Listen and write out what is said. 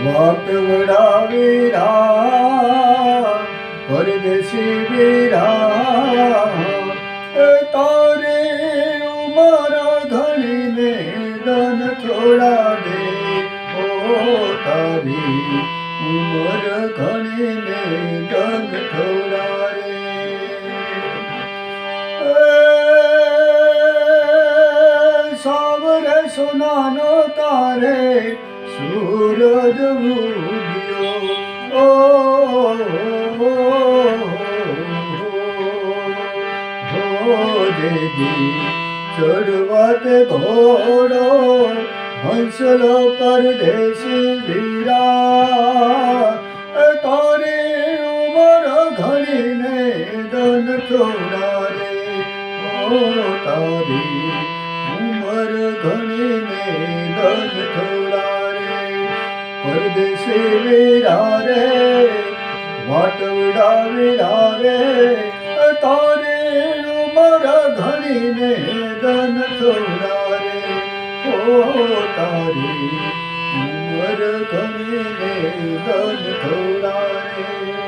વાટ વડાવીરા પરદેશી વીરા તારે ઉમર ઘણીને ધન થોડા દે ઓ તારી ઉમર ઘણીને ધન થોડા રે સાવરે સોનાનો તારે સૂરજ ઉગ્યો દેદી ચડવાત ઘોડો હંસલો પરદેશી વીરા તારે ઉમર ઘણીને ધન થોડા રે ઓ તારી ઉમર ઘણીને ધન થોડા રે પરદેશી વીરા રે વાટ ઉડાવીરા રે તારે ઉમર ઘણીને ધન થોડા રે ઓ તારી ઉમર ઘણીને ધન થોડા રે।